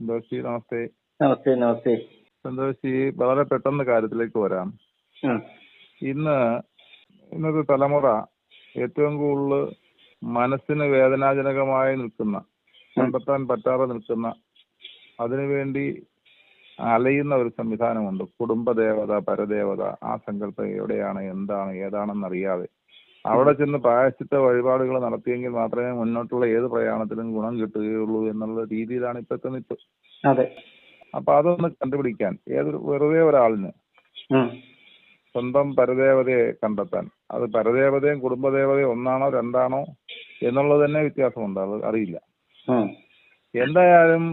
സന്തോഷ് നമസ്തേ. നമസ്തേ നമസ്തേ. സന്തോഷ് വളരെ പെട്ടെന്ന് കാര്യത്തിലേക്ക് വരാം. ഉം. ഇന്നത്തെ തലമുറ ഏറ്റവും കൂടുതൽ മനസ്സിന് വേദനാജനകമായി നിൽക്കുന്ന, കണ്ടെത്താൻ പറ്റാതെ നിൽക്കുന്ന, അതിനുവേണ്ടി അലയുന്ന ഒരു സംവിധാനമുണ്ട്. കുടുംബദേവത, പരദേവത. ആ സങ്കല്പം എവിടെയാണ്, എന്താണ്, ഏതാണെന്നറിയാതെ അവിടെ ചെന്ന് പ്രായശ്ചിത്ത വഴിപാടുകൾ നടത്തിയെങ്കിൽ മാത്രമേ മുന്നോട്ടുള്ള ഏത് പ്രയാണത്തിലും ഗുണം കിട്ടുകയുള്ളൂ എന്നുള്ള രീതിയിലാണ് ഇപ്പോഴത്തെ നിപ്പ്. അതെ. അപ്പൊ അതൊന്ന് കണ്ടുപിടിക്കാൻ വെറുതെ ഒരാളിന് സ്വന്തം പരദേവതയെ കണ്ടെത്താൻ, അത് പരദേവതയും കുടുംബദേവതയും ഒന്നാണോ രണ്ടാണോ എന്നുള്ളത് തന്നെ വ്യത്യാസമുണ്ട്. അത് അറിയില്ല. എന്തായാലും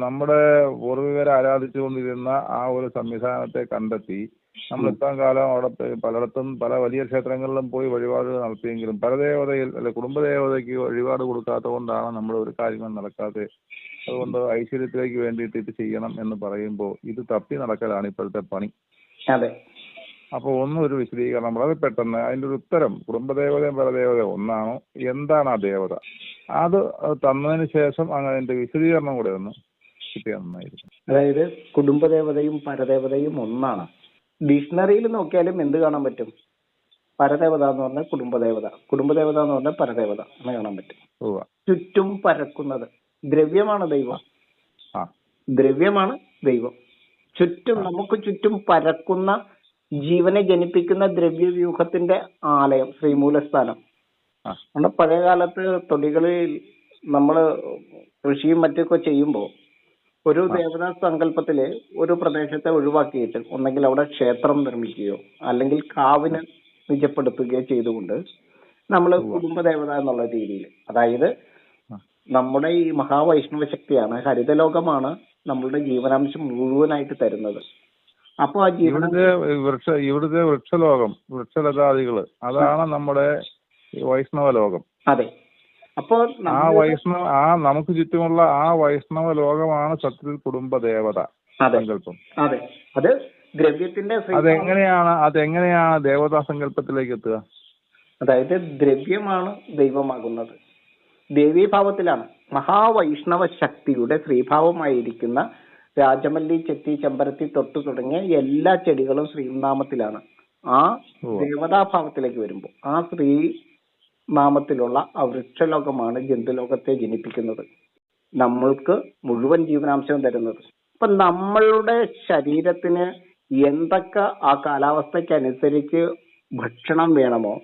നമ്മുടെ പൂർവികരെ ആരാധിച്ചുകൊണ്ടിരുന്ന ആ ഒരു സംവിധാനത്തെ കണ്ടെത്തി നമ്മൾ ഇത്രയും കാലം അവിടെ പലയിടത്തും പല വലിയ ക്ഷേത്രങ്ങളിലും പോയി വഴിപാടുകൾ നടത്തിയെങ്കിലും പരദേവതയിൽ അല്ലെ കുടുംബദേവതയ്ക്ക് വഴിപാട് കൊടുക്കാത്തത് കൊണ്ടാണ് നമ്മൾ ഒരു കാര്യങ്ങൾ നടക്കാതെ. അതുകൊണ്ട് ഐശ്വര്യത്തിലേക്ക് വേണ്ടിയിട്ട് ഇത് ചെയ്യണം എന്ന് പറയുമ്പോൾ ഇത് തപ്പി നടക്കലാണ് ഇപ്പോഴത്തെ പണി. അതെ. അപ്പോൾ ഒരു വിശദീകരണം വളരെ പെട്ടെന്ന് അതിൻ്റെ ഒരു ഉത്തരം, കുടുംബദേവതയും പരദേവതയും ഒന്നാണോ, എന്താണ് ആ ദേവത, അത് തന്നതിന് ശേഷം അങ്ങനെ അതിന്റെ വിശദീകരണം കൂടെ ഒന്ന് കിട്ടിയാൽ നന്നായിരിക്കും. അതായത് കുടുംബദേവതയും പരദേവതയും ഒന്നാണ്. ഡിക്ഷണറിയിൽ നോക്കിയാലും എന്ത് കാണാൻ പറ്റും? പരദേവത എന്ന് പറഞ്ഞാൽ കുടുംബദേവത, കുടുംബദേവത എന്ന് പറഞ്ഞാൽ പരദേവത എന്ന് കാണാൻ പറ്റും. ചുറ്റും പരക്കുന്നത് ദ്രവ്യമാണ് ദൈവം. ദ്രവ്യമാണ് ദൈവം. ചുറ്റും നമുക്ക് ചുറ്റും പരക്കുന്ന ജീവനെ ജനിപ്പിക്കുന്ന ദ്രവ്യവ്യൂഹത്തിന്റെ ആലയം, ശ്രീമൂലസ്ഥാനം. നമ്മുടെ പഴയകാലത്ത് തൊടികളിൽ നമ്മള് കൃഷിയും മറ്റൊക്കെ ചെയ്യുമ്പോൾ ഒരു ദേവതാ സങ്കല്പത്തില് ഒരു പ്രദേശത്തെ ഒഴിവാക്കിയിട്ട് ഒന്നെങ്കിൽ അവിടെ ക്ഷേത്രം നിർമ്മിക്കുകയോ അല്ലെങ്കിൽ കാവിന് നിജപ്പെടുത്തുകയോ ചെയ്തുകൊണ്ട് നമ്മള് കുടുംബദേവത എന്നുള്ള രീതിയിൽ, അതായത് നമ്മുടെ ഈ മഹാവൈഷ്ണവ ശക്തിയാണ്, ഹരിതലോകമാണ് നമ്മളുടെ ജീവനാംശം മുഴുവനായിട്ട് തരുന്നത്. അപ്പൊ ആ ഇവിടുത്തെ വൃക്ഷലോകം, വൃക്ഷലതാദികള്, അതാണ് നമ്മുടെ വൈഷ്ണവ ലോകം. അതെ. അപ്പോ നമുക്ക് ചുറ്റുമുള്ള ആ വൈഷ്ണവ ലോകമാണ് സത്യത്തിൽ കുടുംബദേവത സങ്കല്പം. അതെ. അത് ദ്രവ്യത്തിന്റെ അതെങ്ങനെയാണ് ദേവതാ സങ്കല്പത്തിലേക്ക് എത്തുക? അതായത് ദ്രവ്യമാണ് ദൈവമാകുന്നത്. ദേവീഭാവത്തിലാണ്. മഹാവൈഷ്ണവ ശക്തിയുടെ ശ്രീഭാവമായിരിക്കുന്ന രാജമല്ലി, ചെത്തി, ചെമ്പരത്തി തൊട്ടു തുടങ്ങിയ എല്ലാ ചെടികളും ശ്രീനാമത്തിലാണ്. ആ ദേവതാഭാവത്തിലേക്ക് വരുമ്പോൾ ആ ശ്രീനാമത്തിലുള്ള ആ വൃക്ഷലോകമാണ് ജന്തുലോകത്തെ ജനിപ്പിക്കുന്നത്, നമ്മൾക്ക് മുഴുവൻ ജീവനാംശവും തരുന്നത്. അപ്പൊ നമ്മളുടെ ശരീരത്തിന് എന്തൊക്കെ ആ കാലാവസ്ഥയ്ക്കനുസരിച്ച് ഭക്ഷണം വേണമോ,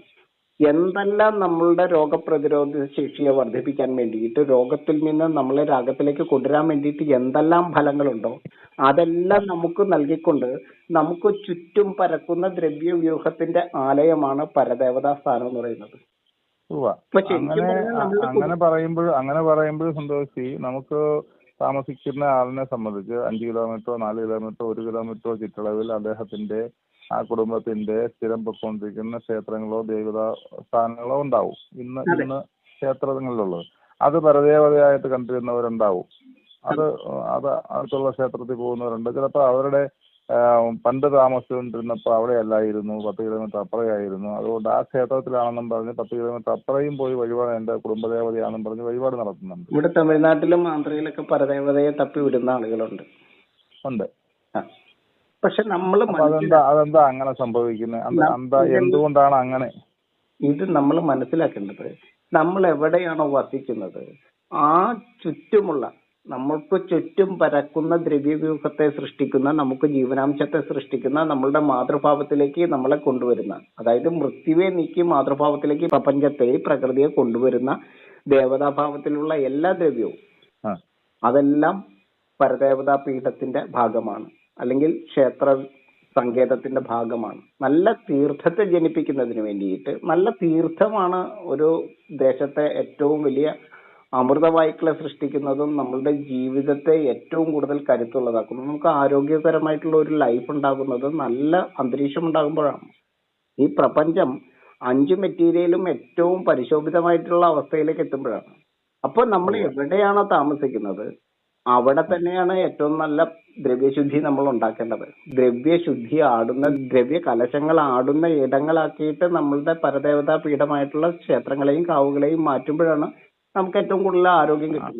എന്തെല്ലാം നമ്മളുടെ രോഗപ്രതിരോധ ശേഷിയെ വർദ്ധിപ്പിക്കാൻ വേണ്ടിയിട്ട്, രോഗത്തിൽ നിന്ന് നമ്മളെ രാഗത്തിലേക്ക് കൊണ്ടുവരാൻ വേണ്ടിയിട്ട് എന്തെല്ലാം ഫലങ്ങളുണ്ടോ അതെല്ലാം നമുക്ക് നൽകിക്കൊണ്ട് നമുക്ക് ചുറ്റും പരക്കുന്ന ദ്രവ്യവ്യൂഹത്തിന്റെ ആലയമാണ് പരദേവതാ സ്ഥാനം എന്ന് പറയുന്നത്. അങ്ങനെ പറയുമ്പോൾ സന്തോഷി, നമുക്ക് താമസിക്കുന്ന ആളിനെ സംബന്ധിച്ച് 5 കിലോമീറ്ററോ 4 കിലോമീറ്ററോ 1 കിലോമീറ്ററോ ചുറ്റളവിൽ അദ്ദേഹത്തിന്റെ ആ കുടുംബത്തിന്റെ സ്ഥിരം പൊയ്ക്കൊണ്ടിരിക്കുന്ന ക്ഷേത്രങ്ങളോ ദേവതാ സ്ഥാനങ്ങളോ ഉണ്ടാവും. ഇന്ന് ക്ഷേത്രങ്ങളിലുള്ളത് അത് പരദേവതയായിട്ട് കണ്ടിരുന്നവരുണ്ടാവും. അത് അടുത്തുള്ള ക്ഷേത്രത്തിൽ പോകുന്നവരുണ്ട്. ചിലപ്പോൾ അവരുടെ പണ്ട് താമസിച്ചുകൊണ്ടിരുന്നപ്പോൾ അവിടെ അല്ലായിരുന്നു, 10 കിലോമീറ്റർ അപ്പുറയായിരുന്നു, അതുകൊണ്ട് ആ ക്ഷേത്രത്തിലാണെന്നും പറഞ്ഞ് 10 കിലോമീറ്റർ അപ്പുറയും പോയി വഴിപാട് എന്റെ കുടുംബദേവതയാണെന്നും പറഞ്ഞ് വഴിപാട് നടത്തുന്നുണ്ട്. ഇവിടെ തമിഴ്നാട്ടിലും ആന്ധ്രയിലൊക്കെ പരദേവതയെ തപ്പി വിടുന്ന ആളുകളുണ്ട്. പക്ഷെ നമ്മൾ അതെന്താ അങ്ങനെ സംഭവിക്കുന്നത്? എന്തുകൊണ്ടാണ് അങ്ങനെ? ഇത് നമ്മൾ മനസ്സിലാക്കേണ്ടത്, നമ്മൾ എവിടെയാണോ വസിക്കുന്നത് ആ ചുറ്റുമുള്ള, നമ്മൾക്ക് ചുറ്റും പരക്കുന്ന ദ്രവ്യവ്യൂഹത്തെ സൃഷ്ടിക്കുന്ന, നമുക്ക് ജീവനാംശത്തെ സൃഷ്ടിക്കുന്ന, നമ്മളുടെ മാതൃഭാവത്തിലേക്ക് നമ്മളെ കൊണ്ടുവരുന്ന, അതായത് മൃത്യുവെ നീക്കി മാതൃഭാവത്തിലേക്ക് പ്രപഞ്ചത്തെ, പ്രകൃതിയെ കൊണ്ടുവരുന്ന ദേവതാഭാവത്തിലുള്ള എല്ലാ ദ്രവ്യവും അതെല്ലാം പരദേവതാ പീഠത്തിന്റെ ഭാഗമാണ്, അല്ലെങ്കിൽ ക്ഷേത്ര സങ്കേതത്തിന്റെ ഭാഗമാണ്. നല്ല തീർത്ഥത്തെ ജനിപ്പിക്കുന്നതിന് വേണ്ടിയിട്ട്, നല്ല തീർത്ഥമാണ് ഒരു ദേശത്തെ ഏറ്റവും വലിയ അമൃതവായുക്കളെ സൃഷ്ടിക്കുന്നതും നമ്മളുടെ ജീവിതത്തെ ഏറ്റവും കൂടുതൽ കരുത്തുള്ളതാക്കുന്നതും നമുക്ക് ആരോഗ്യകരമായിട്ടുള്ള ഒരു ലൈഫ് ഉണ്ടാകുന്നത് നല്ല അന്തരീക്ഷം ഉണ്ടാകുമ്പോഴാണ്. ഈ പ്രപഞ്ചം 5 മെറ്റീരിയലും ഏറ്റവും പരിശോഭിതമായിട്ടുള്ള അവസ്ഥയിലേക്ക് എത്തുമ്പോഴാണ്. അപ്പോൾ നമ്മൾ എവിടെയാണോ താമസിക്കുന്നത് അവിടെ തന്നെയാണ് ഏറ്റവും നല്ല ദ്രവ്യശുദ്ധി നമ്മൾ ഉണ്ടാക്കേണ്ടത്. ദ്രവ്യശുദ്ധി ആടുന്ന, ദ്രവ്യ കലശങ്ങൾ ആടുന്ന ഇടങ്ങളാക്കിയിട്ട് നമ്മളുടെ പരദേവതാ പീഠമായിട്ടുള്ള ക്ഷേത്രങ്ങളെയും കാവുകളെയും മാറ്റുമ്പോഴാണ് നമുക്ക് ഏറ്റവും കൂടുതൽ ആരോഗ്യം കിട്ടുന്നത്.